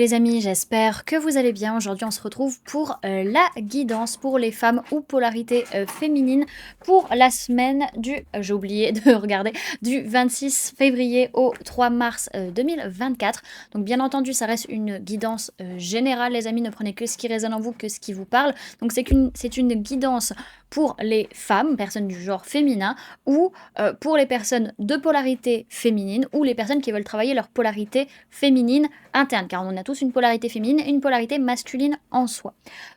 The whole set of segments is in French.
les amis, j'espère que vous allez bien. Aujourd'hui, on se retrouve pour la guidance pour les femmes ou polarité féminine pour la semaine j'ai oublié de regarder, du 26 février au 3 mars 2024. Donc bien entendu, ça reste une guidance générale, les amis, ne prenez que ce qui résonne en vous, que ce qui vous parle. Donc c'est une guidance pour les femmes, personnes du genre féminin, ou pour les personnes de polarité féminine, ou les personnes qui veulent travailler leur polarité féminine interne, car on a tous une polarité féminine et une polarité masculine en soi.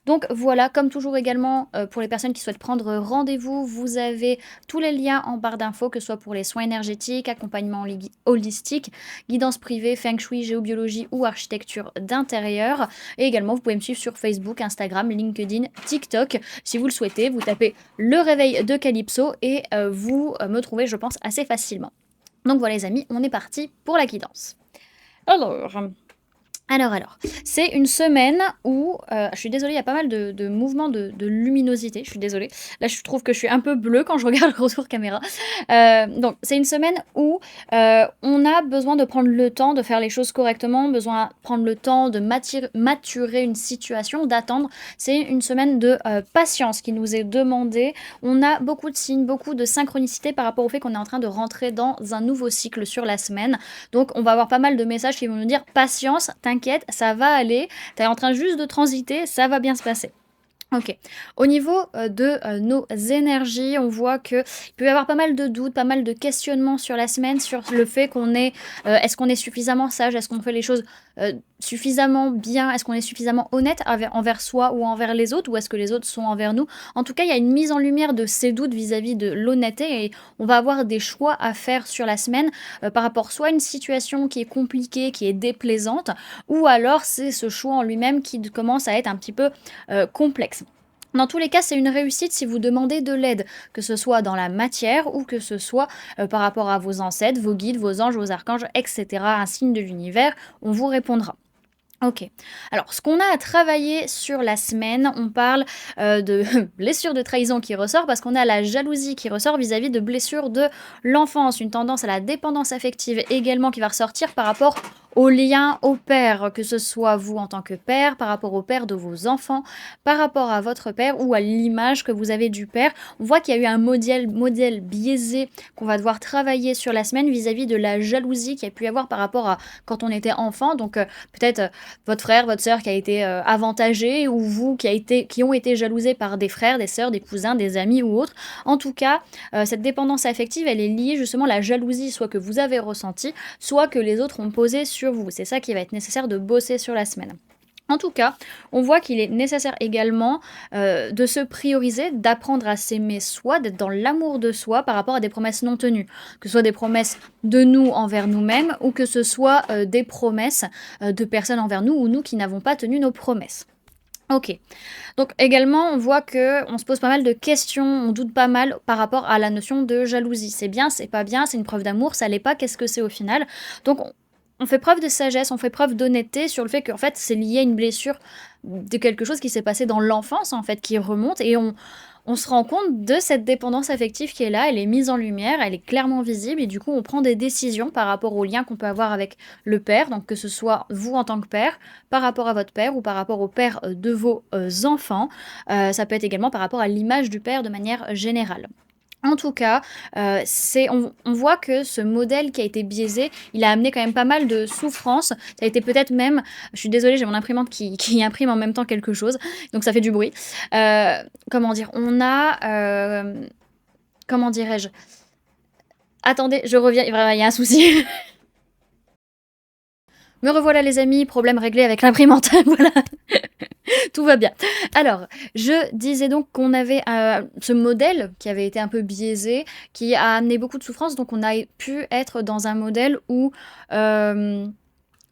Donc voilà, comme toujours également, pour les personnes qui souhaitent prendre rendez-vous, vous avez tous les liens en barre d'infos, que ce soit pour les soins énergétiques, accompagnement holistique, guidance privée, feng shui, géobiologie ou architecture d'intérieur. Et également, vous pouvez me suivre sur Facebook, Instagram, LinkedIn, TikTok. Si vous le souhaitez, vous tapez le réveil de Calypso et vous me trouvez, je pense, assez facilement. Donc voilà les amis, on est parti pour la guidance. Alors, c'est une semaine où, je suis désolée, il y a pas mal de mouvements de luminosité, je suis désolée. Là, je trouve que je suis un peu bleue quand je regarde le retour caméra. Donc c'est une semaine où, on a besoin de prendre le temps de faire les choses correctement, besoin de prendre le temps de maturer une situation, d'attendre. C'est une semaine de, patience qui nous est demandée. On a beaucoup de signes, beaucoup de synchronicité par rapport au fait qu'on est en train de rentrer dans un nouveau cycle sur la semaine. Donc on va avoir pas mal de messages qui vont nous dire: «Patience, t'inquiète, ça va aller, tu es en train juste de transiter, ça va bien se passer». OK. Au niveau, de, nos énergies, on voit qu'il peut y avoir pas mal de doutes, pas mal de questionnements sur la semaine, sur le fait qu'on est, est-ce qu'on est suffisamment sage? Est-ce qu'on fait les choses, suffisamment bien? Est-ce qu'on est suffisamment honnête envers soi ou envers les autres? Ou est-ce que les autres sont envers nous? En tout cas, il y a une mise en lumière de ces doutes vis-à-vis de l'honnêteté et on va avoir des choix à faire sur la semaine, par rapport soit à une situation qui est compliquée, qui est déplaisante, ou alors c'est ce choix en lui-même qui commence à être un petit peu, complexe. Dans tous les cas, c'est une réussite si vous demandez de l'aide, que ce soit dans la matière ou que ce soit par rapport à vos ancêtres, vos guides, vos anges, vos archanges, etc., un signe de l'univers, on vous répondra. OK. Alors, ce qu'on a à travailler sur la semaine, on parle de blessures de trahison qui ressort parce qu'on a la jalousie qui ressort vis-à-vis de blessures de l'enfance, une tendance à la dépendance affective également qui va ressortir par rapport au lien au père, que ce soit vous en tant que père, par rapport au père de vos enfants, par rapport à votre père ou à l'image que vous avez du père. On voit qu'il y a eu un modèle biaisé qu'on va devoir travailler sur la semaine vis-à-vis de la jalousie qu'il y a pu y avoir par rapport à quand on était enfant. Donc peut-être votre frère, votre sœur qui a été avantagé ou vous qui ont été jalousés par des frères, des sœurs, des cousins, des amis ou autres. En tout cas, cette dépendance affective, elle est liée justement à la jalousie, soit que vous avez ressentie, soit que les autres ont posé sur vous. C'est ça qui va être nécessaire de bosser sur la semaine. En tout cas, on voit qu'il est nécessaire également de se prioriser, d'apprendre à s'aimer soi, d'être dans l'amour de soi par rapport à des promesses non tenues. Que ce soit des promesses de nous envers nous-mêmes ou que ce soit des promesses de personnes envers nous ou nous qui n'avons pas tenu nos promesses. OK. Donc également, on voit que on se pose pas mal de questions, on doute pas mal par rapport à la notion de jalousie. C'est bien, c'est pas bien, c'est une preuve d'amour, ça l'est pas, qu'est-ce que c'est au final? Donc on fait preuve de sagesse, on fait preuve d'honnêteté sur le fait qu'en fait, c'est lié à une blessure de quelque chose qui s'est passé dans l'enfance, en fait, qui remonte et on se rend compte de cette dépendance affective qui est là, elle est mise en lumière, elle est clairement visible et du coup, on prend des décisions par rapport au lien qu'on peut avoir avec le père, donc que ce soit vous en tant que père, par rapport à votre père ou par rapport au père, de vos, enfants. Ça peut être également par rapport à l'image du père de manière générale. En tout cas, on voit que ce modèle qui a été biaisé, il a amené quand même pas mal de souffrance. Ça a été peut-être même je suis désolée, j'ai mon imprimante qui imprime en même temps quelque chose, donc ça fait du bruit. Comment dire? On a, comment dirais-je? Attendez, je reviens, vraiment il y a un souci. Me revoilà les amis, problème réglé avec l'imprimante, voilà. Tout va bien. Alors, je disais donc qu'on avait, ce modèle qui avait été un peu biaisé, qui a amené beaucoup de souffrance, donc on a pu être dans un modèle où, hem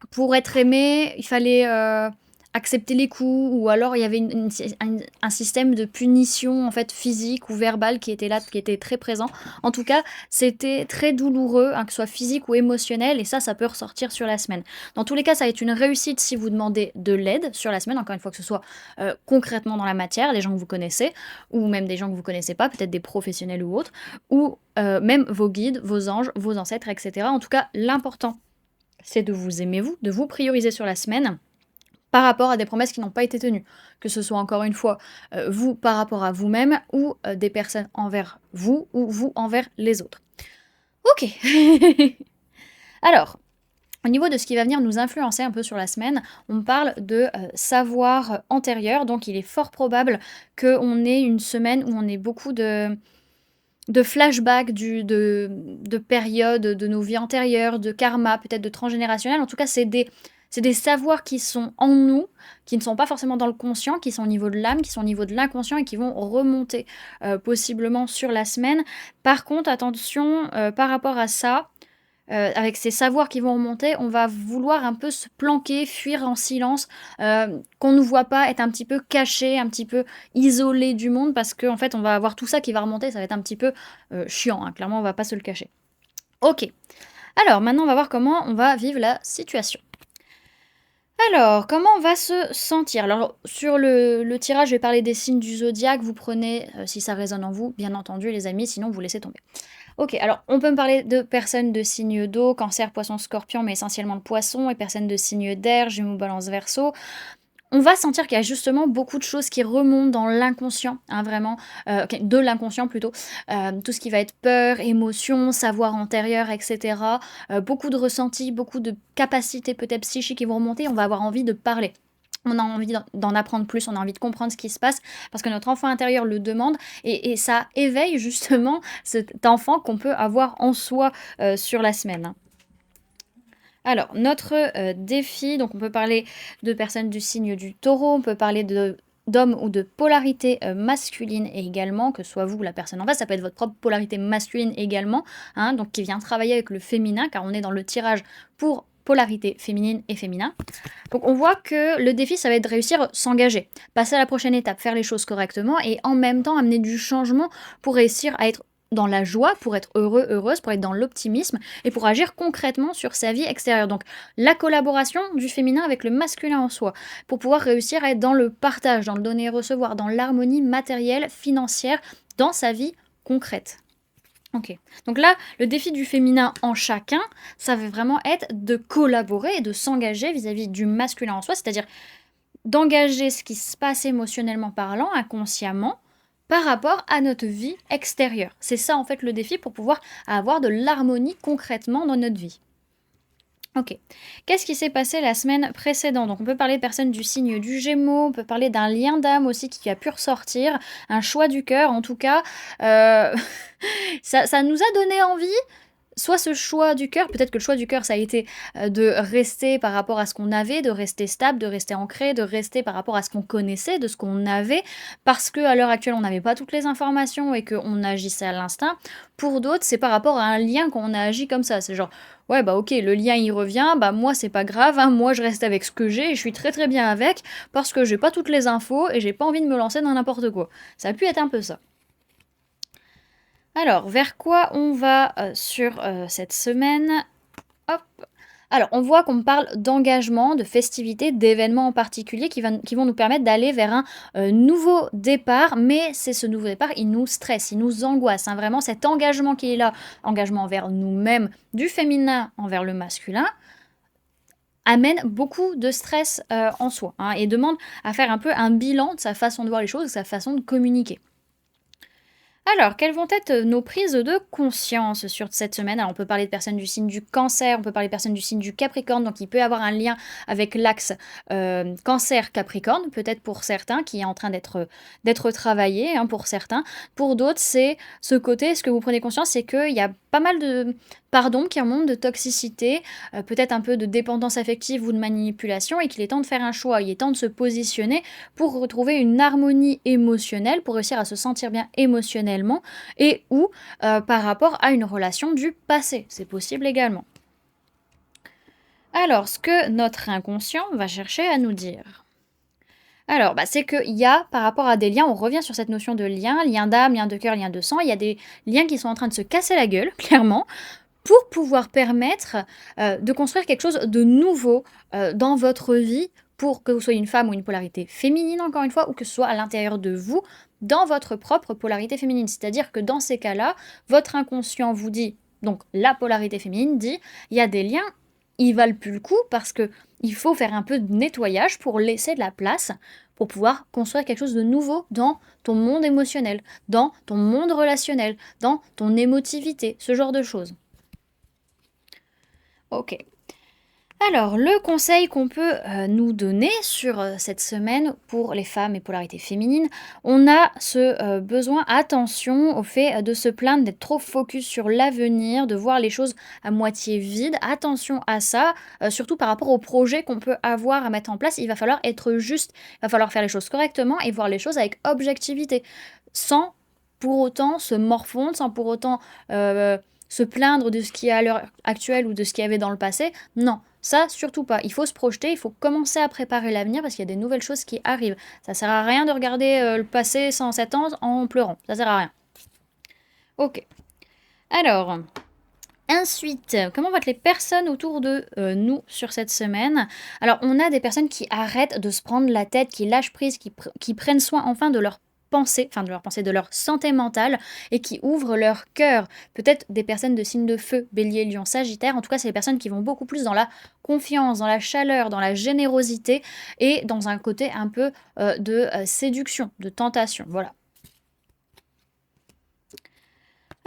pour être aimé, il fallait, accepter les coups ou alors il y avait un système de punition, en fait, physique ou verbale qui était là, qui était très présent. En tout cas, c'était très douloureux, hein, que ce soit physique ou émotionnel et ça peut ressortir sur la semaine. Dans tous les cas, ça va être une réussite si vous demandez de l'aide sur la semaine, encore une fois, que ce soit, concrètement dans la matière, des gens que vous connaissez ou même des gens que vous connaissez pas, peut-être des professionnels ou autres ou, même vos guides, vos anges, vos ancêtres et cetera. En tout cas, l'important c'est de vous aimer vous, de vous prioriser sur la semaine par rapport à des promesses qui n'ont pas été tenues. Que ce soit encore une fois, vous par rapport à vous-même ou, des personnes envers vous ou vous envers les autres. OK. Alors, au niveau de ce qui va venir nous influencer un peu sur la semaine, on parle de, savoir antérieur. Donc il est fort probable qu'on ait une semaine où on ait beaucoup de flashbacks de périodes de nos vies antérieures, de karma, peut-être de transgénérationnel. En tout cas, c'est des savoirs qui sont en nous, qui ne sont pas forcément dans le conscient, qui sont au niveau de l'âme, qui sont au niveau de l'inconscient et qui vont remonter, possiblement sur la semaine. Par contre, attention, par rapport à ça, avec ces savoirs qui vont remonter, on va vouloir un peu se planquer, fuir en silence, qu'on nous voit pas, être un petit peu caché, un petit peu isolé du monde parce qu'en fait, on va avoir tout ça qui va remonter, ça va être un petit peu, chiant, hein, clairement, on va pas se le cacher. OK. Alors maintenant, on va voir comment on va vivre la situation. Alors, comment on va se sentir? Alors, sur le tirage, je vais parler des signes du zodiaque. Vous prenez, si ça résonne en vous, bien entendu, les amis, sinon vous laissez tomber. OK, alors on peut me parler de personnes de signe d'eau, Cancer, Poisson, Scorpion, mais essentiellement le Poisson, et personnes de signe d'air, Gémeaux, Balance, Verseau. On va sentir qu'il y a justement beaucoup de choses qui remontent dans l'inconscient, hein, vraiment, OK, de l'inconscient plutôt. Tout ce qui va être peur, émotion, savoir antérieur et cetera. Beaucoup de ressentis, beaucoup de capacités peut-être psychiques qui vont remonter. On va avoir envie de parler. On a envie d'en apprendre plus, on a envie de comprendre ce qui se passe parce que notre enfant intérieur le demande et ça éveille justement cet enfant qu'on peut avoir en soi, sur la semaine, hein. Alors, notre, défi, donc on peut parler de personnes du signe du Taureau, on peut parler d'hommes ou de polarité, masculine également, que ce soit vous ou la personne en face, ça peut être votre propre polarité masculine également, hein, donc qui vient travailler avec le féminin, car on est dans le tirage pour polarité féminine et féminin. Donc on voit que le défi, ça va être de réussir s'engager, passer à la prochaine étape, faire les choses correctement et en même temps amener du changement pour réussir à être dans la joie, pour être heureux, heureuse, pour être dans l'optimisme et pour agir concrètement sur sa vie extérieure. Donc la collaboration du féminin avec le masculin en soi, pour pouvoir réussir à être dans le partage, dans le donner et recevoir, dans l'harmonie matérielle, financière, dans sa vie concrète. OK. Donc là, le défi du féminin en chacun, ça va vraiment être de collaborer et de s'engager vis-à-vis du masculin en soi, c'est-à-dire d'engager ce qui se passe émotionnellement parlant, inconsciemment, par rapport à notre vie extérieure. C'est ça en fait le défi pour pouvoir avoir de l'harmonie concrètement dans notre vie. OK. Qu'est-ce qui s'est passé la semaine précédente? Donc on peut parler de personnes du signe du Gémeaux, on peut parler d'un lien d'âme aussi qui a pu ressortir, un choix du cœur en tout cas. Ça nous a donné envie, soit ce choix du cœur, peut-être que le choix du cœur ça a été, de rester par rapport à ce qu'on avait, de rester stable, de rester ancré, de rester par rapport à ce qu'on connaissait, de ce qu'on avait, parce qu'à l'heure actuelle on n'avait pas toutes les informations et qu'on agissait à l'instinct. Pour d'autres, c'est par rapport à un lien qu'on a agi comme ça. C'est genre: «Ouais, bah, OK, le lien il revient, bah, moi c'est pas grave, hein, moi je reste avec ce que j'ai et je suis très, très bien avec, parce que j'ai pas toutes les infos et j'ai pas envie de me lancer dans n'importe quoi». Ça a pu être un peu ça. Alors, vers quoi on va, sur, cette semaine? Hop. Alors, on voit qu'on me parle d'engagement, de festivités, d'événements en particulier qui vont nous permettre d'aller vers un, nouveau départ, mais c'est ce nouveau départ, il nous stresse, il nous angoisse, hein. Vraiment cet engagement qui est là, engagement envers nous-mêmes, du féminin envers le masculin, amène beaucoup de stress, en soi, hein, et demande à faire un peu un bilan de sa façon de voir les choses, de sa façon de communiquer. Alors, quelles vont être nos prises de conscience sur cette semaine? Alors, on peut parler de personnes du signe du Cancer, on peut parler de personnes du signe du Capricorne, donc il peut y avoir un lien avec l'axe Cancer-Capricorne, peut-être pour certains, qui est en train d'être travaillé, hein, pour certains. Pour d'autres, c'est ce côté, ce que vous prenez conscience, c'est qu'il y a pas mal de pardon qui remontent, de toxicité, peut-être un peu de dépendance affective ou de manipulation, et qu'il est temps de faire un choix, il est temps de se positionner pour retrouver une harmonie émotionnelle, pour réussir à se sentir bien émotionnellement et ou par rapport à une relation du passé. C'est possible également. Alors, ce que notre inconscient va chercher à nous dire. Alors, bah, c'est qu'il y a, par rapport à des liens, on revient sur cette notion de lien, lien d'âme, lien de cœur, lien de sang, il y a des liens qui sont en train de se casser la gueule, clairement, pour pouvoir permettre, de construire quelque chose de nouveau, dans votre vie, pour que vous soyez une femme ou une polarité féminine encore une fois, ou que ce soit à l'intérieur de vous, dans votre propre polarité féminine. C'est-à-dire que dans ces cas-là, votre inconscient vous dit donc la polarité féminine dit: «Il y a des liens ils valent plus le coup parce que il faut faire un peu de nettoyage pour laisser de la place pour pouvoir construire quelque chose de nouveau dans ton monde émotionnel, dans ton monde relationnel, dans ton émotivité, ce genre de choses. Ok. Alors, le conseil qu'on peut nous donner sur cette semaine pour les femmes et polarité féminine, on a ce besoin, attention au fait de se plaindre, d'être trop focus sur l'avenir, de voir les choses à moitié vides. Attention à ça, surtout par rapport au projet qu'on peut avoir à mettre en place. Il va falloir être juste, il va falloir faire les choses correctement et voir les choses avec objectivité, sans pour autant se morfondre, sans pour autant se plaindre de ce qui est à l'heure actuelle ou de ce qu'il y avait dans le passé. Non, ça, surtout pas. Il faut se projeter, il faut commencer à préparer l'avenir parce qu'il y a des nouvelles choses qui arrivent. Ça sert à rien de regarder le passé 107 ans en pleurant. Ça sert à rien. Ok. Alors, ensuite, comment vont être les personnes autour de nous sur cette semaine? Alors, on a des personnes qui arrêtent de se prendre la tête, qui lâchent prise, qui prennent soin enfin de leur pensée, enfin de leur pensée, de leur santé mentale et qui ouvrent leur cœur. Peut-être des personnes de signe de feu, bélier, lion, sagittaire. En tout cas, c'est des personnes qui vont beaucoup plus dans la confiance, dans la chaleur, dans la générosité et dans un côté un peu de séduction, de tentation. Voilà.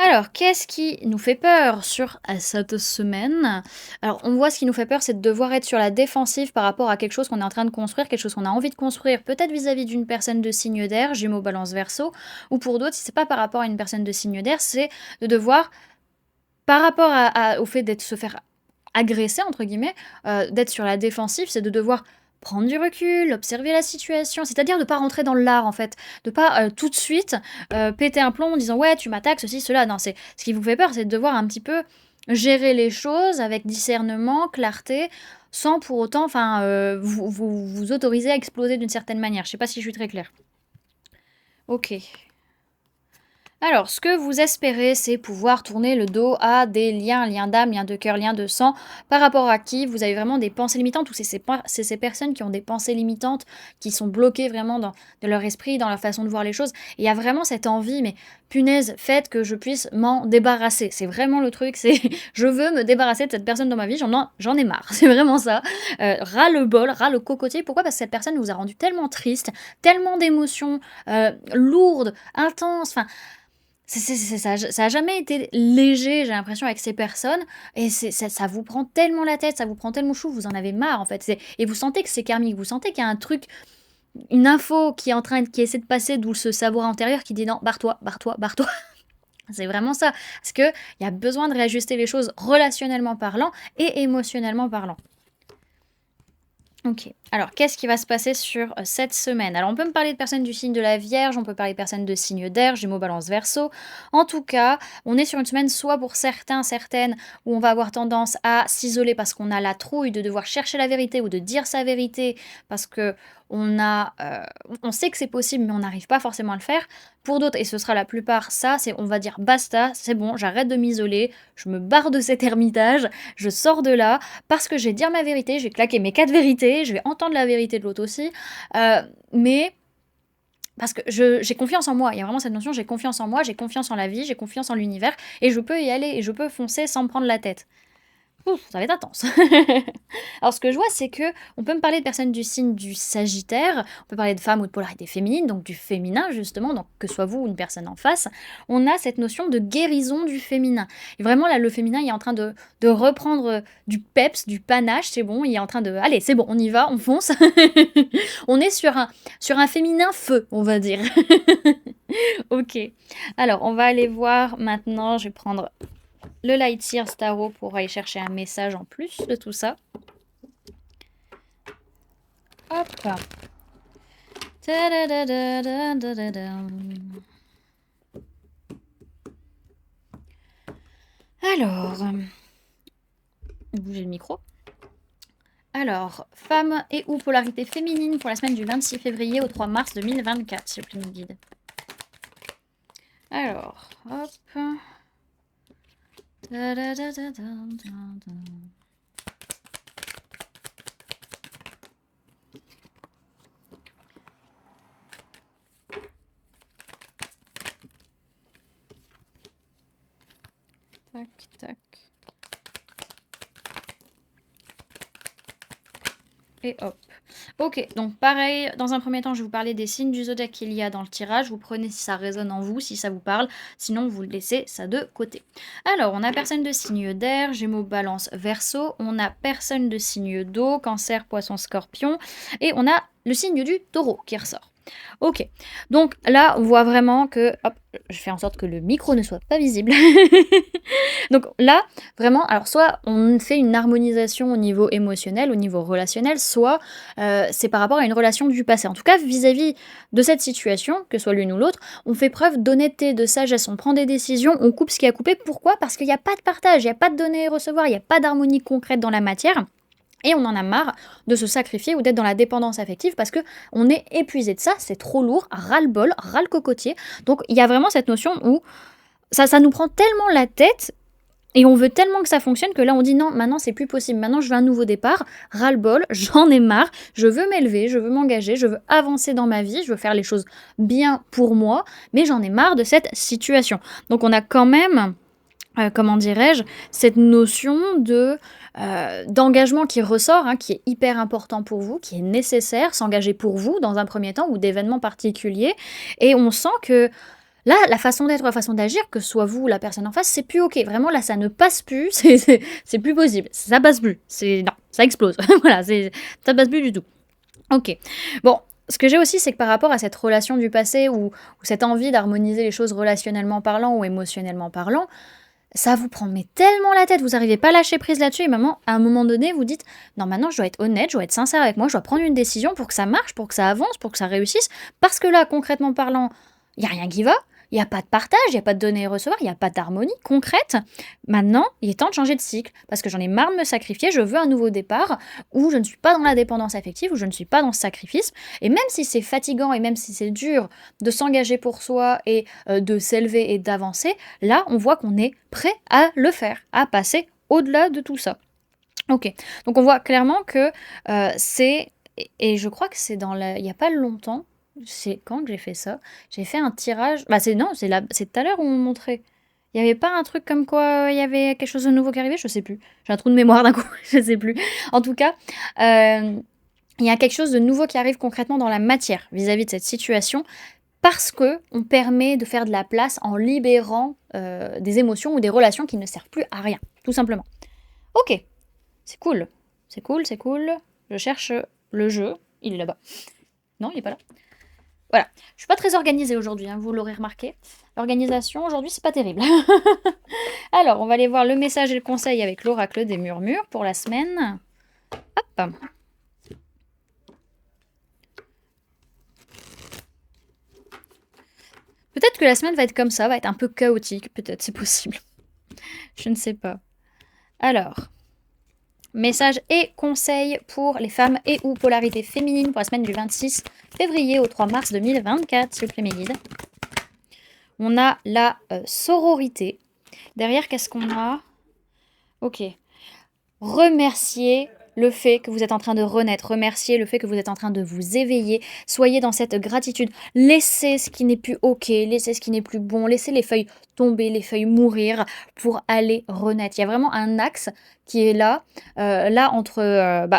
Alors, qu'est-ce qui nous fait peur sur cette semaine? Alors, on voit ce qui nous fait peur, c'est de devoir être sur la défensive par rapport à quelque chose qu'on est en train de construire, quelque chose qu'on a envie de construire, peut-être vis-à-vis d'une personne de signe d'air, Gémeaux, Balance, Verseau, ou pour d'autres, si c'est pas par rapport à une personne de signe d'air, c'est de devoir, par rapport au fait d'être se faire agresser, entre guillemets, d'être sur la défensive, c'est de devoir prendre du recul, observer la situation, c'est-à-dire de ne pas rentrer dans l'art en fait, de pas tout de suite péter un plomb en disant ouais tu m'attaques, ceci, cela. Non, c'est ce qui vous fait peur, c'est de devoir un petit peu gérer les choses avec discernement, clarté, sans pour autant vous autoriser à exploser d'une certaine manière. Je sais pas si je suis très claire. Ok. Alors, ce que vous espérez, c'est pouvoir tourner le dos à des liens d'âme, liens de cœur, liens de sang, par rapport à qui vous avez vraiment des pensées limitantes, ou c'est ces personnes qui ont des pensées limitantes, qui sont bloquées vraiment dans leur esprit, dans leur façon de voir les choses. Et il y a vraiment cette envie, mais punaise, faites que je puisse m'en débarrasser. C'est vraiment le truc, c'est je veux me débarrasser de cette personne dans ma vie, j'en ai marre. C'est vraiment ça. Ras le bol, ras le cocotier. Pourquoi? Parce que cette personne vous a rendu tellement triste, tellement d'émotions lourdes, intenses, enfin ça a jamais été léger, j'ai l'impression, avec ces personnes. Et ça vous prend tellement la tête, ça vous prend tellement chou, vous en avez marre en fait. Et vous sentez que c'est karmique, vous sentez qu'il y a un truc, une info qui est qui essaie de passer, d'où ce savoir intérieur qui dit non, barre-toi, barre-toi, barre-toi. C'est vraiment ça. Parce qu'il y a besoin de réajuster les choses relationnellement parlant et émotionnellement parlant. Ok. Alors, qu'est-ce qui va se passer sur cette semaine? Alors, on peut me parler de personnes du signe de la Vierge, on peut parler de personnes de signe d'air, Gémeaux, Balance, Verseau. En tout cas, on est sur une semaine soit pour certains, certaines, où on va avoir tendance à s'isoler parce qu'on a la trouille de devoir chercher la vérité ou de dire sa vérité parce que on sait que c'est possible, mais on n'arrive pas forcément à le faire. Pour d'autres, et ce sera la plupart, ça, c'est on va dire basta, c'est bon, j'arrête de m'isoler, je me barre de cet ermitage, je sors de là parce que je vais dire ma vérité, je vais claquer mes 4 vérités, je vais entendre la vérité de l'autre aussi, mais parce que j'ai confiance en moi. Il y a vraiment cette notion, j'ai confiance en moi, j'ai confiance en la vie, j'ai confiance en l'univers, et je peux y aller, et je peux foncer sans me prendre la tête. Ouf, ça va être intense. Alors, ce que je vois, c'est que on peut me parler de personnes du signe du Sagittaire, on peut parler de femmes ou de polarité féminine, donc du féminin, justement, donc que ce soit vous ou une personne en face, on a cette notion de guérison du féminin. Et vraiment, là, le féminin, il est en train de reprendre du peps, du panache, c'est bon, il est en train de... Allez, c'est bon, on y va, on fonce. On est sur un féminin feu, on va dire. Ok. Alors, on va aller voir maintenant, je vais prendre le Light Year Tarot pour aller chercher un message en plus de tout ça. Hop. Alors, bougez le micro. Alors, femme et ou polarité féminine pour la semaine du 26 février au 3 mars 2024, s'il vous plaît, nous guide. Alors, hop. Tac, tac. et hop. Ok, donc pareil, dans un premier temps, je vais vous parler des signes du zodiaque qu'il y a dans le tirage. Vous prenez si ça résonne en vous, si ça vous parle. Sinon, vous laissez ça de côté. Alors, on a personne de signe d'air, Gémeaux, Balance, Verseau. On a personne de signe d'eau, Cancer, Poisson, Scorpion. Et on a le signe du Taureau qui ressort. Ok, donc là, on voit vraiment que... Hop, je fais en sorte que le micro ne soit pas visible. Donc là, vraiment, alors soit on fait une harmonisation au niveau émotionnel, au niveau relationnel, soit c'est par rapport à une relation du passé. En tout cas, vis-à-vis de cette situation, que ce soit l'une ou l'autre, on fait preuve d'honnêteté, de sagesse, on prend des décisions, on coupe ce qui a coupé. Pourquoi? Parce qu'il n'y a pas de partage, il n'y a pas de donner et recevoir, il n'y a pas d'harmonie concrète dans la matière. Et on en a marre de se sacrifier ou d'être dans la dépendance affective parce que on est épuisé de ça, c'est trop lourd, ras-le-bol, ras-le-cocotier. Donc il y a vraiment cette notion où ça nous prend tellement la tête et on veut tellement que ça fonctionne que là on dit non, maintenant c'est plus possible, maintenant je veux un nouveau départ, ras-le-bol, j'en ai marre, je veux m'élever, je veux m'engager, je veux avancer dans ma vie, je veux faire les choses bien pour moi, mais j'en ai marre de cette situation. Donc on a quand même... comment dirais-je, cette notion d'engagement qui ressort, hein, qui est hyper important pour vous, qui est nécessaire, s'engager pour vous dans un premier temps ou d'événements particuliers. Et on sent que là, la façon d'être ou la façon d'agir, que ce soit vous ou la personne en face, c'est plus ok. Vraiment, là, ça ne passe plus, c'est plus possible. Ça passe plus. Non, ça explose. Voilà, ça passe plus du tout. Ok. Bon, ce que j'ai aussi, c'est que par rapport à cette relation du passé ou cette envie d'harmoniser les choses relationnellement parlant ou émotionnellement parlant, ça vous prend mais tellement la tête, vous n'arrivez pas à lâcher prise là-dessus et maman, à un moment donné, vous dites non, maintenant je dois être honnête, je dois être sincère avec moi, je dois prendre une décision pour que ça marche, pour que ça avance, pour que ça réussisse, parce que là, concrètement parlant, il n'y a rien qui va, il n'y a pas de partage, il n'y a pas de donner et recevoir, il n'y a pas d'harmonie concrète. Maintenant, il est temps de changer de cycle, parce que j'en ai marre de me sacrifier, je veux un nouveau départ, où je ne suis pas dans la dépendance affective, où je ne suis pas dans ce sacrifice, et même si c'est fatigant, et même si c'est dur de s'engager pour soi, et de s'élever et d'avancer, là, on voit qu'on est prêt à le faire, à passer au-delà de tout ça. Ok, donc on voit clairement que c'est... Et je crois que c'est il n'y a pas longtemps, c'est quand que j'ai fait ça? J'ai fait un tirage. Bah c'est non, c'est tout à l'heure où on montrait. Il y avait pas un truc comme quoi il y avait quelque chose de nouveau qui arrivait, je sais plus. J'ai un trou de mémoire d'un coup, je sais plus. En tout cas, il y a quelque chose de nouveau qui arrive concrètement dans la matière vis-à-vis de cette situation parce que on permet de faire de la place en libérant des émotions ou des relations qui ne servent plus à rien, tout simplement. Ok, c'est cool, c'est cool, c'est cool. Je cherche le jeu, il est là-bas. Non, il est pas là. Voilà, je suis pas très organisée aujourd'hui, hein, vous l'aurez remarqué. L'organisation aujourd'hui, c'est pas terrible. Alors, on va aller voir le message et le conseil avec l'oracle des murmures pour la semaine. Hop. Peut-être que la semaine va être comme ça, va être un peu chaotique, peut-être, c'est possible. Je ne sais pas. Alors, message et conseil pour les femmes et ou polarité féminine pour la semaine du 26 février au 3 mars 2024, s'il vous plaît, mes guides. On a la sororité. Derrière, qu'est-ce qu'on a? Ok. Remerciez le fait que vous êtes en train de renaître. Remerciez le fait que vous êtes en train de vous éveiller. Soyez dans cette gratitude. Laissez ce qui n'est plus ok. Laissez ce qui n'est plus bon. Laissez les feuilles tomber, les feuilles mourir pour aller renaître. Il y a vraiment un axe qui est là. Là, entre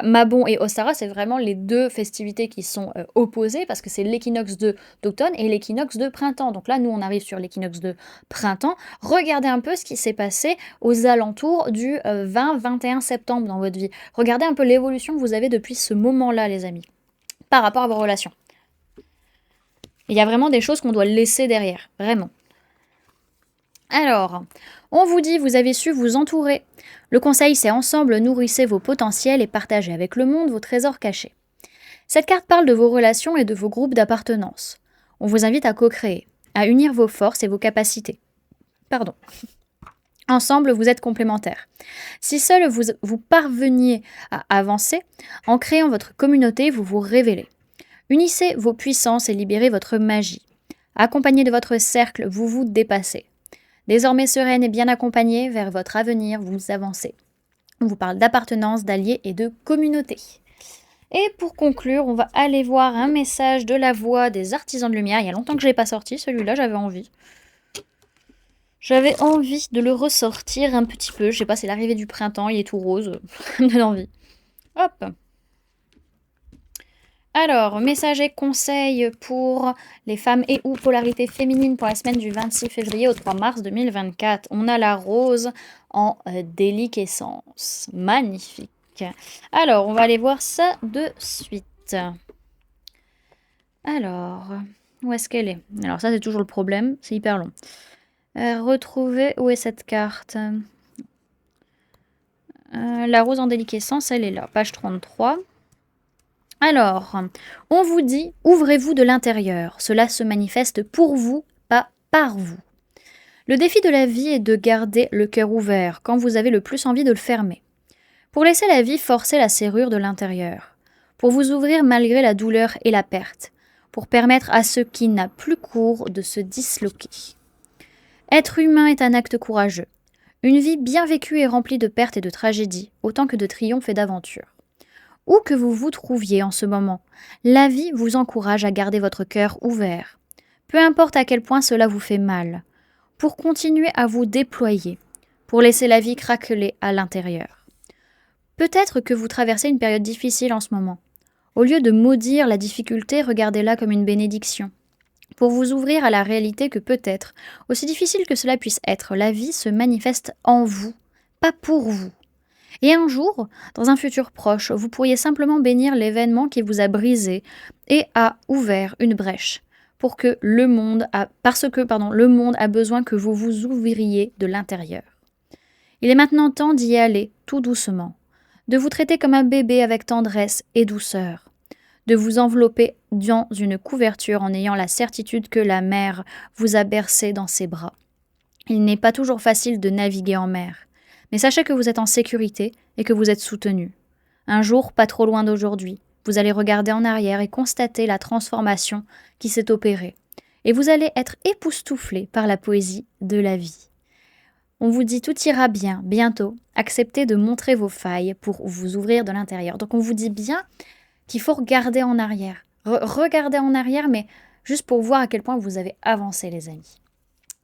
Mabon et Ostara, c'est vraiment les deux festivités qui sont opposées parce que c'est l'équinoxe d'automne et l'équinoxe de printemps. Donc là, nous, on arrive sur l'équinoxe de printemps. Regardez un peu ce qui s'est passé aux alentours du 20-21 septembre dans votre vie. Regardez un peu l'évolution que vous avez depuis ce moment-là, les amis, par rapport à vos relations. Il y a vraiment des choses qu'on doit laisser derrière, vraiment. Alors, on vous dit, vous avez su vous entourer. Le conseil, c'est ensemble, nourrissez vos potentiels et partagez avec le monde vos trésors cachés. Cette carte parle de vos relations et de vos groupes d'appartenance. On vous invite à co-créer, à unir vos forces et vos capacités. Pardon. Ensemble, vous êtes complémentaires. Si seul vous parveniez à avancer, en créant votre communauté, vous vous révélez. Unissez vos puissances et libérez votre magie. Accompagné de votre cercle, vous vous dépassez. Désormais sereine et bien accompagnée vers votre avenir, vous avancez. On vous parle d'appartenance, d'alliés et de communauté. Et pour conclure, on va aller voir un message de la voix des artisans de lumière. Il y a longtemps que je ne l'ai pas sorti, celui-là, j'avais envie. J'avais envie de le ressortir un petit peu. Je sais pas, c'est l'arrivée du printemps, il est tout rose. Ça me donne envie. Hop. Alors, message et conseils pour les femmes et ou polarité féminine pour la semaine du 26 février au 3 mars 2024. On a la rose en déliquescence. Magnifique. Alors, on va aller voir ça de suite. Alors, où est-ce qu'elle est? Alors ça, c'est toujours le problème. C'est hyper long. Retrouver... Où est cette carte? La rose en déliquescence, elle est là. Page 33. Alors, on vous dit, ouvrez-vous de l'intérieur. Cela se manifeste pour vous, pas par vous. Le défi de la vie est de garder le cœur ouvert quand vous avez le plus envie de le fermer. Pour laisser la vie forcer la serrure de l'intérieur. Pour vous ouvrir malgré la douleur et la perte. Pour permettre à ce qui n'a plus cours de se disloquer. Être humain est un acte courageux. Une vie bien vécue et remplie de pertes et de tragédies, autant que de triomphes et d'aventures. Où que vous vous trouviez en ce moment, la vie vous encourage à garder votre cœur ouvert. Peu importe à quel point cela vous fait mal. Pour continuer à vous déployer. Pour laisser la vie craqueler à l'intérieur. Peut-être que vous traversez une période difficile en ce moment. Au lieu de maudire la difficulté, regardez-la comme une bénédiction. Pour vous ouvrir à la réalité que peut-être, aussi difficile que cela puisse être, la vie se manifeste en vous, pas pour vous. Et un jour, dans un futur proche, vous pourriez simplement bénir l'événement qui vous a brisé et a ouvert une brèche, parce que le monde a besoin que vous vous ouvriez de l'intérieur. Il est maintenant temps d'y aller tout doucement, de vous traiter comme un bébé avec tendresse et douceur, de vous envelopper dans une couverture en ayant la certitude que la mer vous a bercé dans ses bras. Il n'est pas toujours facile de naviguer en mer, mais sachez que vous êtes en sécurité et que vous êtes soutenu. Un jour, pas trop loin d'aujourd'hui, vous allez regarder en arrière et constater la transformation qui s'est opérée. Et vous allez être époustouflé par la poésie de la vie. On vous dit tout ira bien, bientôt. Acceptez de montrer vos failles pour vous ouvrir de l'intérieur. Donc on vous dit bien qu'il faut regarder en arrière. Regardez en arrière, mais juste pour voir à quel point vous avez avancé, les amis.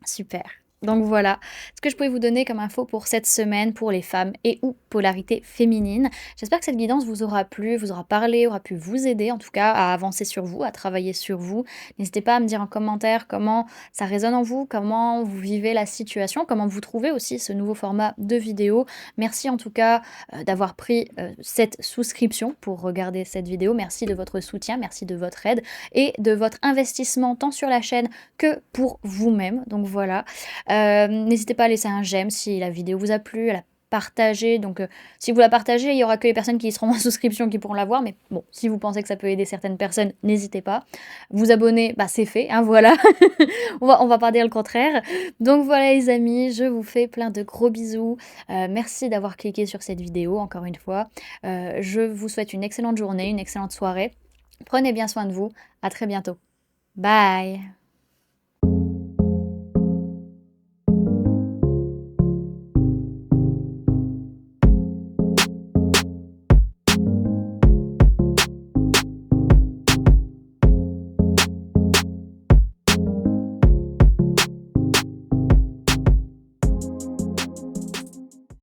Super. Donc voilà ce que je pouvais vous donner comme info pour cette semaine pour les femmes et ou polarité féminine. J'espère que cette guidance vous aura plu, vous aura parlé, aura pu vous aider en tout cas à avancer sur vous, à travailler sur vous. N'hésitez pas à me dire en commentaire comment ça résonne en vous, comment vous vivez la situation, comment vous trouvez aussi ce nouveau format de vidéo. Merci en tout cas d'avoir pris cette souscription pour regarder cette vidéo. Merci de votre soutien, merci de votre aide et de votre investissement tant sur la chaîne que pour vous-même. Donc voilà. N'hésitez pas à laisser un j'aime si la vidéo vous a plu, à la partager. Donc si vous la partagez, il y aura que les personnes qui seront en souscription qui pourront la voir. Mais bon, si vous pensez que ça peut aider certaines personnes, n'hésitez pas. Vous abonner, bah c'est fait, hein, voilà. on va pas dire le contraire. Donc voilà les amis, je vous fais plein de gros bisous. Merci d'avoir cliqué sur cette vidéo, encore une fois. Je vous souhaite une excellente journée, une excellente soirée. Prenez bien soin de vous. À très bientôt. Bye!